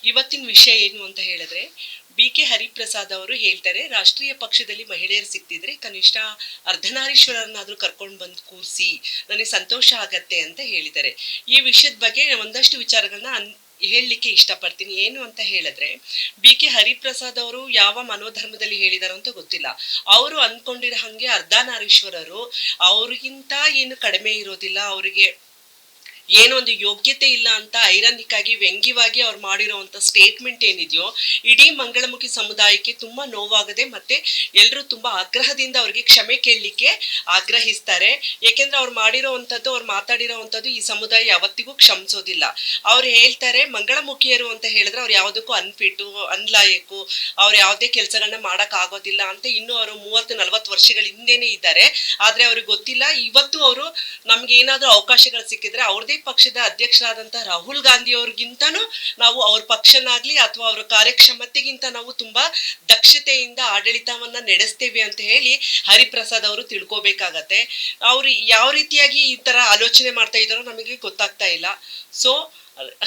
ಇವತ್ತಿನ ವಿಷಯ ಏನು ಅಂತ ಹೇಳಿದ್ರೆ, ಬಿ.ಕೆ. ಹರಿಪ್ರಸಾದ್ ಅವರು ಹೇಳ್ತಾರೆ, ರಾಷ್ಟ್ರೀಯ ಪಕ್ಷದಲ್ಲಿ ಮಹಿಳೆಯರು ಸಿಕ್ತಿದ್ರೆ ಕನಿಷ್ಠ ಅರ್ಧನಾರೀಶ್ವರನ್ನಾದ್ರೂ ಕರ್ಕೊಂಡು ಬಂದು ಕೂರಿಸಿ, ನನಗೆ ಸಂತೋಷ ಆಗತ್ತೆ ಅಂತ ಹೇಳಿದ್ದಾರೆ. ಈ ವಿಷಯದ ಬಗ್ಗೆ ಒಂದಷ್ಟು ವಿಚಾರಗಳನ್ನ ಹೇಳಲಿಕ್ಕೆ ಇಷ್ಟಪಡ್ತೀನಿ. ಏನು ಅಂತ ಹೇಳಿದ್ರೆ, ಬಿ.ಕೆ. ಹರಿಪ್ರಸಾದ್ ಅವರು ಯಾವ ಮನೋಧರ್ಮದಲ್ಲಿ ಹೇಳಿದಾರೋ ಅಂತ ಗೊತ್ತಿಲ್ಲ. ಅವರು ಅನ್ಕೊಂಡಿರೋ ಹಂಗೆ ಅರ್ಧನಾರೀಶ್ವರರು ಅವ್ರಿಗಿಂತ ಏನು ಕಡಿಮೆ ಇರೋದಿಲ್ಲ, ಅವರಿಗೆ ಏನೋ ಒಂದು ಯೋಗ್ಯತೆ ಇಲ್ಲ ಅಂತ ಐರಾನಿಕ್ ಆಗಿ ವ್ಯಂಗ್ಯವಾಗಿ ಅವ್ರು ಮಾಡಿರೋವಂಥ ಸ್ಟೇಟ್ಮೆಂಟ್ ಏನಿದೆಯೋ ಇಡೀ ಮಂಗಳಮುಖಿ ಸಮುದಾಯಕ್ಕೆ ತುಂಬಾ ನೋವಾಗದೆ, ಮತ್ತೆ ಎಲ್ಲರೂ ತುಂಬಾ ಆಗ್ರಹದಿಂದ ಅವ್ರಿಗೆ ಕ್ಷಮೆ ಕೇಳಲಿಕ್ಕೆ ಆಗ್ರಹಿಸ್ತಾರೆ. ಯಾಕೆಂದ್ರೆ ಅವ್ರು ಮಾಡಿರೋವಂಥದ್ದು, ಅವ್ರು ಮಾತಾಡಿರೋವಂಥದ್ದು ಈ ಸಮುದಾಯ ಯಾವತ್ತಿಗೂ ಕ್ಷಮಿಸೋದಿಲ್ಲ. ಅವ್ರು ಹೇಳ್ತಾರೆ, ಮಂಗಳಮುಖಿಯರು ಅಂತ ಹೇಳಿದ್ರೆ ಅವ್ರು ಯಾವುದಕ್ಕೂ ಅನ್ಫಿಟ್ಟು, ಅನ್ಲಾಯಕ್ಕು, ಅವ್ರು ಯಾವುದೇ ಕೆಲಸಗಳನ್ನ ಮಾಡಕ್ ಆಗೋದಿಲ್ಲ ಅಂತ ಇನ್ನು ಅವರು 30-40 ವರ್ಷಗಳ ಹಿಂದೆನೆ ಇದ್ದಾರೆ. ಆದ್ರೆ ಅವ್ರಿಗೆ ಗೊತ್ತಿಲ್ಲ, ಇವತ್ತು ಅವರು ನಮ್ಗೆ ಏನಾದ್ರೂ ಅವಕಾಶಗಳು ಸಿಕ್ಕಿದ್ರೆ ಅವ್ರದೇ ಪಕ್ಷದ ಅಧ್ಯಕ್ಷರಾದಂತ ರಾಹುಲ್ ಗಾಂಧಿ ಅವ್ರಿಗಿಂತನೂ ನಾವು ಅವ್ರ ಪಕ್ಷನಾಗ್ಲಿ ಅಥವಾ ಅವರ ಕಾರ್ಯಕ್ಷಮತೆಗಿಂತ ನಾವು ತುಂಬಾ ದಕ್ಷತೆಯಿಂದ ಆಡಳಿತವನ್ನ ನಡೆಸ್ತೇವೆ ಅಂತ ಹೇಳಿ ಹರಿಪ್ರಸಾದ್ ಅವರು ತಿಳ್ಕೊಬೇಕಾಗತ್ತೆ. ಅವ್ರು ಯಾವ ರೀತಿಯಾಗಿ ಈ ತರ ಆಲೋಚನೆ ಮಾಡ್ತಾ ಇದ್ದಾರೋ ನಮಗೆ ಗೊತ್ತಾಗ್ತಾ ಇಲ್ಲ. ಸೊ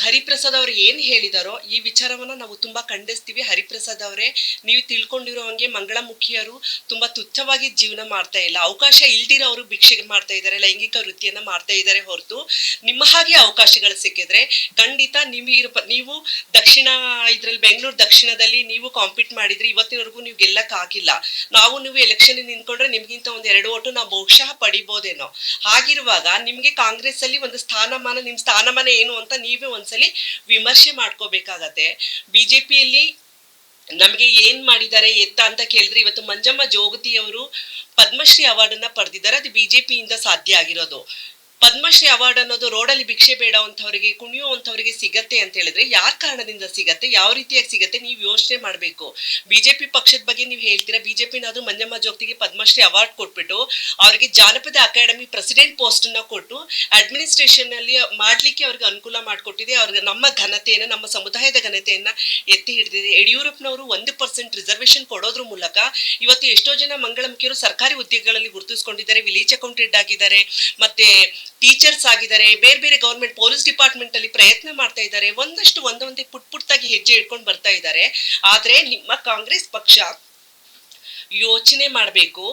ಹರಿಪ್ರಸಾದ್ ಅವರು ಏನ್ ಹೇಳಿದಾರೋ ಈ ವಿಚಾರವನ್ನ ನಾವು ತುಂಬಾ ಖಂಡಿಸ್ತೀವಿ. ಹರಿಪ್ರಸಾದ್ ಅವರೇ, ನೀವು ತಿಳ್ಕೊಂಡಿರೋ ಹಂಗೆ ಮಂಗಳಮುಖಿಯರು ತುಂಬಾ ತುಚ್ಛವಾಗಿ ಜೀವನ ಮಾಡ್ತಾ ಇಲ್ಲ. ಅವಕಾಶ ಇಲ್ದಿರೋ ಅವರು ಭಿಕ್ಷೆಗೆ ಮಾಡ್ತಾ ಇದ್ದಾರೆ, ಲೈಂಗಿಕ ವೃತ್ತಿಯನ್ನ ಮಾಡ್ತಾ ಇದ್ದಾರೆ ಹೊರತು ನಿಮ್ಮ ಹಾಗೆ ಅವಕಾಶಗಳು ಸಿಕ್ಕಿದ್ರೆ ಖಂಡಿತ ನೀವು ದಕ್ಷಿಣ ಇದ್ರಲ್ಲಿ ಬೆಂಗಳೂರು ದಕ್ಷಿಣದಲ್ಲಿ ನೀವು ಕಾಂಪೀಟ್ ಮಾಡಿದ್ರೆ ಇವತ್ತಿನವರೆಗೂ ನೀವು ಗೆಲ್ಲಕ್ ಆಗಿಲ್ಲ. ನೀವು ಎಲೆಕ್ಷನ್ ನಿಂತ್ಕೊಂಡ್ರೆ ನಿಮ್ಗಿಂತ ಒಂದ್ 2 ಓಟು ನಾವು ಬಹುಶಃ ಪಡಿಬೋದೇನೋ. ಹಾಗಿರುವಾಗ ನಿಮ್ಗೆ ಕಾಂಗ್ರೆಸ್ ಅಲ್ಲಿ ಒಂದು ಸ್ಥಾನಮಾನ, ನಿಮ್ ಸ್ಥಾನಮಾನ ಏನು ಅಂತ ನೀವೇ ಒಂದ್ಸಲಿ ವಿಮರ್ಶೆ ಮಾಡ್ಕೋಬೇಕಾಗತ್ತೆ. ಬಿಜೆಪಿಯಲ್ಲಿ ನಮ್ಗೆ ಏನ್ ಮಾಡಿದ್ದಾರೆ ಎತ್ತ ಅಂತ ಕೇಳಿದ್ರೆ, ಇವತ್ತು ಮಂಜಮ್ಮ ಜೋಗತಿ ಅವರು ಪದ್ಮಶ್ರೀ ಅವಾರ್ಡ್ ಅನ್ನ ಪಡೆದಿದ್ದಾರೆ. ಅದು ಬಿಜೆಪಿಯಿಂದ ಸಾಧ್ಯ ಆಗಿರೋದು. ಪದ್ಮಶ್ರೀ ಅವಾರ್ಡ್ ಅನ್ನೋದು ರೋಡಲ್ಲಿ ಭಿಕ್ಷೆ ಬೇಡವಂಥವ್ರಿಗೆ, ಕುಣಿಯುವಂಥವ್ರಿಗೆ ಸಿಗತ್ತೆ ಅಂತ ಹೇಳಿದ್ರೆ ಯಾರ ಕಾರಣದಿಂದ ಸಿಗತ್ತೆ, ಯಾವ ರೀತಿಯಾಗಿ ಸಿಗತ್ತೆ, ನೀವು ಯೋಚನೆ ಮಾಡ್ಬೇಕು. ಬಿಜೆಪಿ ಪಕ್ಷದ ಬಗ್ಗೆ ನೀವು ಹೇಳ್ತೀರಾ, ಬಿಜೆಪಿನಾದ್ರೂ ಮಂಜಮ್ಮ ಜೋಗತಿಗೆ ಪದ್ಮಶ್ರೀ ಅವಾರ್ಡ್ ಕೊಟ್ಬಿಟ್ಟು ಅವ್ರಿಗೆ ಜಾನಪದ ಅಕಾಡೆಮಿ ಪ್ರೆಸಿಡೆಂಟ್ ಪೋಸ್ಟ್ ಅನ್ನ ಕೊಟ್ಟು ಅಡ್ಮಿನಿಸ್ಟ್ರೇಷನ್ ಅಲ್ಲಿ ಮಾಡ್ಲಿಕ್ಕೆ ಅವ್ರಿಗೆ ಅನುಕೂಲ ಮಾಡಿಕೊಟ್ಟಿದೆ. ಅವ್ರಿಗೆ ನಮ್ಮ ಘನತೆಯನ್ನ, ನಮ್ಮ ಸಮುದಾಯದ ಘನತೆಯನ್ನ ಎತ್ತಿ ಹಿಡಿದಿದೆ. ಯಡಿಯೂರಪ್ಪನವರು 1% ರಿಸರ್ವೇಶನ್ ಕೊಡೋದ್ರ ಮೂಲಕ ಇವತ್ತು ಎಷ್ಟೋ ಜನ ಮಂಗಳಮುಖಿಯರು ಸರ್ಕಾರಿ ಹುದ್ದೆಗಳಲ್ಲಿ ಗುರುತಿಸ್ಕೊಂಡಿದ್ದಾರೆ, ವಿಲೇಜ್ ಅಕೌಂಟೆಂಟ್ ಆಗಿದ್ದಾರೆ, ಮತ್ತೆ ಟೀಚರ್ಸ್ ಆಗಿದ್ದಾರೆ, ಬೇರೆ ಬೇರೆ ಗವರ್ಮೆಂಟ್ ಪೊಲೀಸ್ ಡಿಪಾರ್ಟ್ಮೆಂಟ್ ಅಲ್ಲಿ ಪ್ರಯತ್ನ ಮಾಡ್ತಾ ಇದ್ದಾರೆ. ಒಂದೊಂದೇ ಪುಟ್ಟಾಗಿ ಹೆಜ್ಜೆ ಇಟ್ಕೊಂಡು ಬರ್ತಾ ಇದ್ದಾರೆ. ಆದ್ರೆ ನಿಮ್ಮ ಕಾಂಗ್ರೆಸ್ ಪಕ್ಷ ಯೋಚನೆ ಮಾಡಬೇಕು,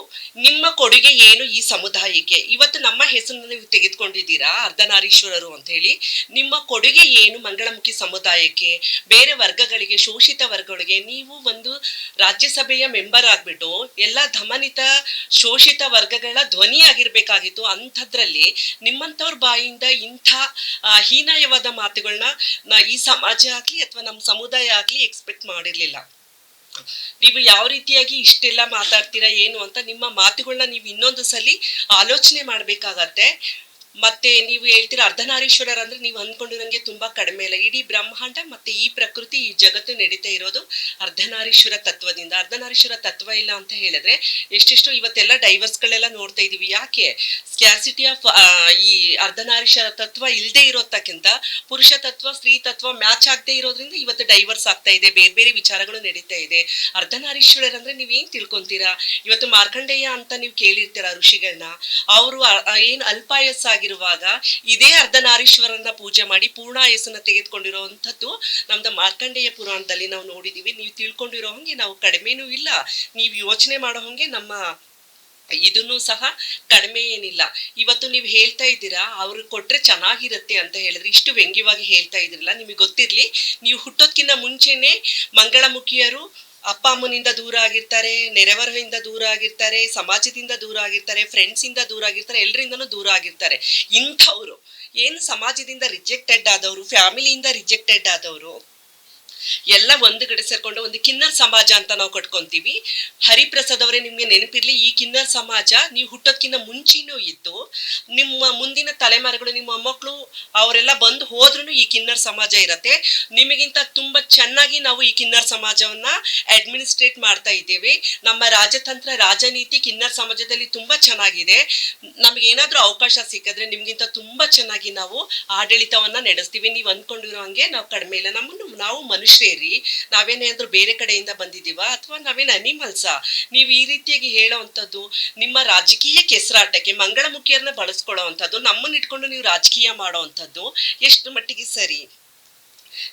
ನಿಮ್ಮ ಕೊಡುಗೆ ಏನು ಈ ಸಮುದಾಯಕ್ಕೆ. ಇವತ್ತು ನಮ್ಮ ಹೆಸರನ್ನು ನೀವು ತೆಗೆದುಕೊಂಡಿದ್ದೀರಾ ಅರ್ಧನಾರೀಶ್ವರರು ಅಂತ ಹೇಳಿ. ನಿಮ್ಮ ಕೊಡುಗೆ ಏನು ಮಂಗಳಮುಖಿ ಸಮುದಾಯಕ್ಕೆ, ಬೇರೆ ವರ್ಗಗಳಿಗೆ, ಶೋಷಿತ ವರ್ಗಗಳಿಗೆ? ನೀವು ಒಂದು ರಾಜ್ಯಸಭೆಯ ಮೆಂಬರ್ ಆಗ್ಬಿಟ್ಟು ಎಲ್ಲ ದಮನಿತ ಶೋಷಿತ ವರ್ಗಗಳ ಧ್ವನಿ ಆಗಿರ್ಬೇಕಾಗಿತ್ತು. ಅಂಥದ್ರಲ್ಲಿ ನಿಮ್ಮಂಥವ್ರ ಬಾಯಿಂದ ಇಂಥ ಹೀನಾಯವಾದ ಮಾತುಗಳನ್ನ ಈ ಸಮಾಜ ಆಗ್ಲಿ ಅಥವಾ ನಮ್ಮ ಸಮುದಾಯ ಆಗ್ಲಿ ಎಕ್ಸ್ಪೆಕ್ಟ್ ಮಾಡಿರ್ಲಿಲ್ಲ. ನೀವು ಯಾವ ರೀತಿಯಾಗಿ ಇಷ್ಟೆಲ್ಲ ಮಾತಾಡ್ತೀರಾ ಏನು ಅಂತ ನಿಮ್ಮ ಮಾತುಗಳನ್ನ ನೀವು ಇನ್ನೊಂದು ಸಲಿ ಆಲೋಚನೆ ಮಾಡ್ಬೇಕಾಗತ್ತೆ. ಮತ್ತೆ ನೀವು ಹೇಳ್ತೀರಾ ಅರ್ಧನಾರೀಶ್ವರರ್ ಅಂದ್ರೆ ನೀವು ಅಂದ್ಕೊಂಡಿರಂಗೆ ತುಂಬಾ ಕಡಿಮೆ ಇಲ್ಲ. ಇಡೀ ಬ್ರಹ್ಮಾಂಡ ಮತ್ತೆ ಈ ಪ್ರಕೃತಿ, ಈ ಜಗತ್ತು ನಡೀತಾ ಇರೋದು ಅರ್ಧನಾರೀಶ್ವರ ತತ್ವದಿಂದ. ಅರ್ಧನಾರೀಶ್ವರ ತತ್ವ ಇಲ್ಲ ಅಂತ ಹೇಳಿದ್ರೆ ಎಷ್ಟೆಷ್ಟೋ ಇವತ್ತೆಲ್ಲ ಡೈವರ್ಸ್ ಗಳೆಲ್ಲ ನೋಡ್ತಾ ಇದೀವಿ. ಯಾಕೆ? ಸ್ಕ್ಯಾಸಿಟಿ ಆಫ್ ಈ ಅರ್ಧನಾರೀಶ್ವರ ತತ್ವ ಇಲ್ಲದೆ ಇರೋದಕ್ಕಿಂತ ಪುರುಷ ತತ್ವ, ಸ್ತ್ರೀ ತತ್ವ ಮ್ಯಾಚ್ ಆಗದೆ ಇರೋದ್ರಿಂದ ಇವತ್ತು ಡೈವರ್ಸ್ ಆಗ್ತಾ ಇದೆ, ಬೇರೆ ಬೇರೆ ವಿಚಾರಗಳು ನಡೀತಾ ಇದೆ. ಅರ್ಧನಾರೀಶ್ವರರ್ ಅಂದ್ರೆ ನೀವೇನ್ ತಿಳ್ಕೊಂತೀರಾ? ಇವತ್ತು ಮಾರ್ಕಂಡೇಯ ಅಂತ ನೀವು ಕೇಳಿರ್ತೀರಾ ಋಷಿಗಳನ್ನ. ಅವರು ಏನ್ ಅಲ್ಪಾಯಸ್ಸಾಗಿರುವಾಗ ಇದೇ ಅರ್ಧನಾರೀಶ್ವರನ್ನ ಪೂಜೆ ಮಾಡಿ ಪೂರ್ಣಾಯಸ್ಸನ್ನ ತೆಗೆದುಕೊಂಡಿರುವಂತದ್ದು ನಮ್ದು ಮಾರ್ಕಂಡೇಯ ಪುರಾಣದಲ್ಲಿ ನಾವು ನೋಡಿದೀವಿ. ನೀವು ತಿಳ್ಕೊಂಡಿರೋ ಹಂಗೆ ನಾವು ಕಡಿಮೆನೂ ಇಲ್ಲ, ನೀವು ಯೋಚನೆ ಮಾಡೋ ಹಂಗೆ ನಮ್ಮ ಇದನ್ನು ಸಹ ಕಡಿಮೆ ಏನಿಲ್ಲ. ಇವತ್ತು ನೀವು ಹೇಳ್ತಾ ಇದ್ದೀರಾ ಅವ್ರು ಕೊಟ್ರೆ ಚೆನ್ನಾಗಿರುತ್ತೆ ಅಂತ ಹೇಳಿದ್ರೆ, ಇಷ್ಟು ವ್ಯಂಗ್ಯವಾಗಿ ಹೇಳ್ತಾ ಇದ್ರಲ್ಲ. ನಿಮಗೆ ಗೊತ್ತಿರ್ಲಿ, ನೀವು ಹುಟ್ಟೋದ್ಕಿಂತ ಮುಂಚೆನೆ ಮಂಗಳಮುಖಿಯರು ಅಪ್ಪ ಅಮ್ಮನಿಂದ ದೂರ ಆಗಿರ್ತಾರೆ, ನೆರೆಹೊರೆಯಿಂದ ದೂರ ಆಗಿರ್ತಾರೆ, ಸಮಾಜದಿಂದ ದೂರ ಆಗಿರ್ತಾರೆ, ಫ್ರೆಂಡ್ಸ್ ಇಂದ ದೂರ ಆಗಿರ್ತಾರೆ, ಎಲ್ಲರಿಂದನೂ ದೂರ ಆಗಿರ್ತಾರೆ. ಇಂಥವ್ರು ಏನು ಸಮಾಜದಿಂದ ರಿಜೆಕ್ಟೆಡ್ ಆದವರು, ಫ್ಯಾಮಿಲಿಯಿಂದ ರಿಜೆಕ್ಟೆಡ್ ಆದವರು ಎಲ್ಲ ಒಂದು ಕಡೆ ಸೇರ್ಕೊಂಡು ಒಂದು ಕಿನ್ನರ್ ಸಮಾಜ ಅಂತ ನಾವು ಕಟ್ಕೊಂತೀವಿ. ಹರಿಪ್ರಸಾದ್ ಅವರೇ, ನಿಮ್ಗೆ ನೆನಪಿರ್ಲಿ, ಈ ಕಿನ್ನರ್ ಸಮಾಜ ನೀವು ಹುಟ್ಟೋದ್ಕಿಂತ ಮುಂಚೆನೂ ಇತ್ತು. ನಿಮ್ಮ ಮುಂದಿನ ತಲೆಮಾರುಗಳು, ನಿಮ್ಮ ಮೊಮ್ಮಕ್ಕಳು ಅವರೆಲ್ಲ ಬಂದು ಹೋದ್ರೂ ಈ ಕಿನ್ನರ್ ಸಮಾಜ ಇರತ್ತೆ. ನಿಮಗಿಂತ ತುಂಬಾ ಚೆನ್ನಾಗಿ ನಾವು ಈ ಕಿನ್ನರ್ ಸಮಾಜವನ್ನ ಅಡ್ಮಿನಿಸ್ಟ್ರೇಟ್ ಮಾಡ್ತಾ ಇದ್ದೇವೆ. ನಮ್ಮ ರಾಜತಂತ್ರ, ರಾಜನೀತಿ ಕಿನ್ನರ್ ಸಮಾಜದಲ್ಲಿ ತುಂಬಾ ಚೆನ್ನಾಗಿದೆ. ನಮ್ಗೇನಾದ್ರೂ ಅವಕಾಶ ಸಿಕ್ಕಿದ್ರೆ ನಿಮ್ಗಿಂತ ತುಂಬಾ ಚೆನ್ನಾಗಿ ನಾವು ಆಡಳಿತವನ್ನ ನಡೆಸ್ತೀವಿ. ನೀವು ಅಂದ್ಕೊಂಡಿರೋ ಹಂಗೆ ನಾವು ಕಡಿಮೆ ಇಲ್ಲ. ನಾವು ಮನುಷ್ಯರಿ, ನಾವೇನಾದ್ರೂ ಬೇರೆ ಕಡೆಯಿಂದ ಬಂದಿದೀವ ಅಥವಾ ನಾವೇನ್ ಅನಿಮಲ್ಸಾ? ನೀವು ಈ ರೀತಿಯಾಗಿ ಹೇಳೋವಂಥದ್ದು ನಿಮ್ಮ ರಾಜಕೀಯ ಕೆಸರಾಟಕ್ಕೆ, ಮಂಗಳಮುಖಿಯರನ್ನ ಬಳಸ್ಕೊಳ್ಳೋ ಅಂಥದ್ದು, ನಮ್ಮನ್ನ ಇಟ್ಕೊಂಡು ನೀವು ರಾಜಕೀಯ ಮಾಡೋ ಅಂಥದ್ದು ಎಷ್ಟು ಮಟ್ಟಿಗೆ ಸರಿ?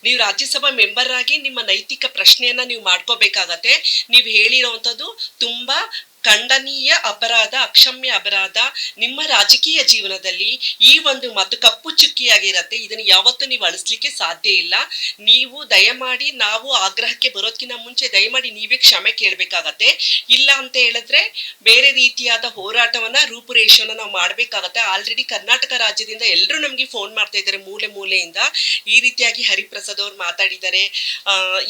ನೀವು ರಾಜ್ಯಸಭಾ ಮೆಂಬರ್ ಆಗಿ ನಿಮ್ಮ ನೈತಿಕ ಪ್ರಶ್ನೆಯನ್ನ ನೀವು ಮಾಡ್ಕೋಬೇಕಾಗತ್ತೆ. ನೀವು ಹೇಳಿರೋವಂಥದ್ದು ತುಂಬಾ ಖಂಡನೀಯ ಅಪರಾಧ, ಅಕ್ಷಮ್ಯ ಅಪರಾಧ. ನಿಮ್ಮ ರಾಜಕೀಯ ಜೀವನದಲ್ಲಿ ಈ ಒಂದು ಮಾತು ಕಪ್ಪು ಚುಕ್ಕಿಯಾಗಿರತ್ತೆ. ಇದನ್ನು ಯಾವತ್ತೂ ನೀವು ಅಳಿಸ್ಲಿಕ್ಕೆ ಸಾಧ್ಯ ಇಲ್ಲ. ನೀವು ದಯಮಾಡಿ, ನಾವು ಆಗ್ರಹಕ್ಕೆ ಬರೋದಕ್ಕಿಂತ ಮುಂಚೆ ದಯಮಾಡಿ ನೀವೇ ಕ್ಷಮೆ ಕೇಳಬೇಕಾಗತ್ತೆ. ಇಲ್ಲ ಅಂತ ಹೇಳಿದ್ರೆ ಬೇರೆ ರೀತಿಯಾದ ಹೋರಾಟವನ್ನ, ರೂಪುರೇಷೆಯನ್ನ ನಾವು ಮಾಡ್ಬೇಕಾಗತ್ತೆ. ಆಲ್ರೆಡಿ ಕರ್ನಾಟಕ ರಾಜ್ಯದಿಂದ ಎಲ್ಲರೂ ನಮ್ಗೆ ಫೋನ್ ಮಾಡ್ತಾ ಇದ್ದಾರೆ ಮೂಲೆ ಮೂಲೆಯಿಂದ. ಈ ರೀತಿಯಾಗಿ ಹರಿಪ್ರಸಾದ್ ಅವ್ರು ಮಾತಾಡಿದ್ದಾರೆ,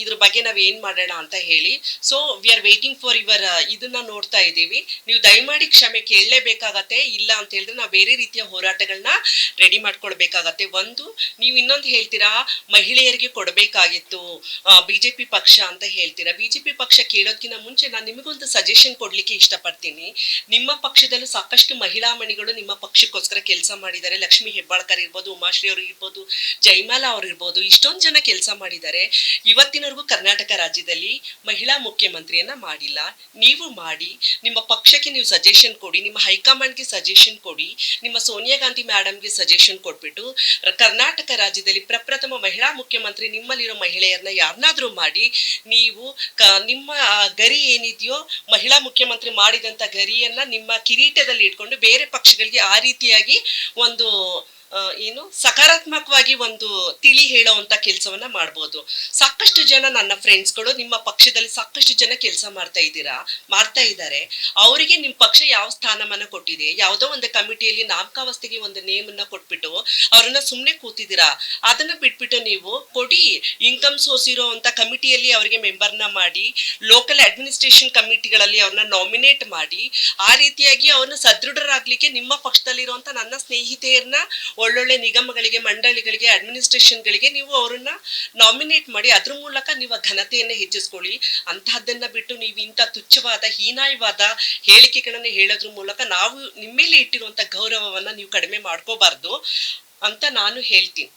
ಇದ್ರ ಬಗ್ಗೆ ನಾವ್ ಏನ್ ಮಾಡೋಣ ಅಂತ ಹೇಳಿ. So we are waiting for your ಇದನ್ನ ನೋಡ್ತಾ ಇದ್ದೀವಿ. ನೀವು ದಯಮಾಡಿ ಕ್ಷಮೆ ಕೇಳಲೇಬೇಕಾಗತ್ತೆ. ಇಲ್ಲ ಅಂತ ಹೇಳಿದ್ರೆ ನಾವು ಬೇರೆ ರೀತಿಯ ಹೋರಾಟಗಳನ್ನ ರೆಡಿ ಮಾಡ್ಕೊಳ್ಬೇಕಾಗತ್ತೆ. ಒಂದು, ನೀವು ಇನ್ನೊಂದು ಹೇಳ್ತೀರಾ ಮಹಿಳೆಯರಿಗೆ ಕೊಡಬೇಕಾಗಿತ್ತು ಬಿಜೆಪಿ ಪಕ್ಷ ಅಂತ ಹೇಳ್ತೀರಾ. ಬಿಜೆಪಿ ಪಕ್ಷ ಕೇಳೋದಕ್ಕಿಂತ ಮುಂಚೆ ನಾನು ನಿಮಗೊಂದು ಸಜೆಷನ್ ಕೊಡ್ಲಿಕ್ಕೆ ಇಷ್ಟಪಡ್ತೀನಿ. ನಿಮ್ಮ ಪಕ್ಷದಲ್ಲೂ ಸಾಕಷ್ಟು ಮಹಿಳಾ ಮಣಿಗಳು ನಿಮ್ಮ ಪಕ್ಷಕ್ಕೋಸ್ಕರ ಕೆಲಸ ಮಾಡಿದ್ದಾರೆ. ಲಕ್ಷ್ಮಿ ಹೆಬ್ಬಾಳ್ಕರ್ ಇರ್ಬೋದು, ಉಮಾಶ್ರೀ ಅವರು ಇರ್ಬೋದು, ಜಯಮಾಲಾ ಅವ್ರು ಇರ್ಬೋದು, ಇಷ್ಟೊಂದು ಜನ ಕೆಲಸ ಮಾಡಿದ್ದಾರೆ. ಇವತ್ತಿನವರೆಗೂ ಕರ್ನಾಟಕ ರಾಜ್ಯದಲ್ಲಿ ಮಹಿಳಾ ಮುಖ್ಯಮಂತ್ರಿಯನ್ನ ಮಾಡಿಲ್ಲ. ನೀವು ಮಾಡಿ, ನಿಮ್ಮ ಪಕ್ಷಕ್ಕೆ ನೀವು ಸಜೆಷನ್ ಕೊಡಿ, ನಿಮ್ಮ ಹೈಕಮಾಂಡ್ಗೆ ಸಜೆಷನ್ ಕೊಡಿ, ನಿಮ್ಮ ಸೋನಿಯಾ ಗಾಂಧಿ ಮೇಡಮ್ಗೆ ಸಜೆಷನ್ ಕೊಟ್ಬಿಟ್ಟು ಕರ್ನಾಟಕ ರಾಜ್ಯದಲ್ಲಿ ಪ್ರಪ್ರಥಮ ಮಹಿಳಾ ಮುಖ್ಯಮಂತ್ರಿ ನಿಮ್ಮಲ್ಲಿರೋ ಮಹಿಳೆಯರನ್ನ ಯಾರನ್ನಾದ್ರೂ ಮಾಡಿ, ನೀವು ನಿಮ್ಮ ಗರಿ ಏನಿದೆಯೋ ಮಹಿಳಾ ಮುಖ್ಯಮಂತ್ರಿ ಮಾಡಿದಂತ ಗರಿಯನ್ನ ನಿಮ್ಮ ಕಿರೀಟದಲ್ಲಿ ಇಟ್ಕೊಂಡು ಬೇರೆ ಪಕ್ಷಗಳಿಗೆ ಆ ರೀತಿಯಾಗಿ ಒಂದು ಏನು ಸಕಾರಾತ್ಮಕವಾಗಿ ಒಂದು ತಿಳಿ ಹೇಳೋವಂತ ಕೆಲಸವನ್ನ ಮಾಡ್ಬೋದು. ಸಾಕಷ್ಟು ಜನ ನನ್ನ ಫ್ರೆಂಡ್ಸ್ಗಳು ನಿಮ್ಮ ಪಕ್ಷದಲ್ಲಿ ಸಾಕಷ್ಟು ಜನ ಕೆಲಸ ಮಾಡ್ತಾ ಇದ್ದಾರೆ. ಅವರಿಗೆ ನಿಮ್ಮ ಪಕ್ಷ ಯಾವ ಸ್ಥಾನಮಾನ ಕೊಟ್ಟಿದೆ, ಯಾವುದೋ ಒಂದು ಕಮಿಟಿಯಲ್ಲಿ ನಾಮಕಾವಸ್ಥೆಗೆ ಒಂದು ನೇಮ್ ಅನ್ನ ಕೊಟ್ಬಿಟ್ಟು ಅವ್ರನ್ನ ಸುಮ್ನೆ ಕೂತಿದ್ದೀರಾ. ಅದನ್ನ ಬಿಟ್ಬಿಟ್ಟು ನೀವು ಕೊಡಿ, ಇನ್ಕಮ್ ಸೋರ್ಸ್ ಇರೋ ಅಂತ ಕಮಿಟಿಯಲ್ಲಿ ಅವರಿಗೆ ಮೆಂಬರ್ನ ಮಾಡಿ, ಲೋಕಲ್ ಅಡ್ಮಿನಿಸ್ಟ್ರೇಷನ್ ಕಮಿಟಿಗಳಲ್ಲಿ ಅವ್ರನ್ನ ನಾಮಿನೇಟ್ ಮಾಡಿ, ಆ ರೀತಿಯಾಗಿ ಅವ್ರನ್ನ ಸದೃಢರಾಗ್ಲಿಕ್ಕೆ ನಿಮ್ಮ ಪಕ್ಷದಲ್ಲಿರುವಂತ ನನ್ನ ಸ್ನೇಹಿತೆಯರನ್ನ ಒಳ್ಳೊಳ್ಳೆ ನಿಗಮಗಳಿಗೆ, ಮಂಡಳಿಗಳಿಗೆ, ಅಡ್ಮಿನಿಸ್ಟ್ರೇಷನ್ಗಳಿಗೆ ನೀವು ಅವರನ್ನ ನಾಮಿನೇಟ್ ಮಾಡಿ, ಅದ್ರ ಮೂಲಕ ನೀವು ಘನತೆಯನ್ನ ಹೆಚ್ಚಿಸ್ಕೊಳ್ಳಿ. ಅಂತಹದ್ದನ್ನ ಬಿಟ್ಟು ನೀವು ಇಂಥ ತುಚ್ಛವಾದ, ಹೀನಾಯವಾದ ಹೇಳಿಕೆಗಳನ್ನ ಹೇಳೋದ್ರ ಮೂಲಕ ನಾವು ನಿಮ್ಮೇಲೆ ಇಟ್ಟಿರುವಂತ ಗೌರವವನ್ನ ನೀವು ಕಡಿಮೆ ಮಾಡ್ಕೋಬಾರ್ದು ಅಂತ ನಾನು ಹೇಳ್ತೀನಿ.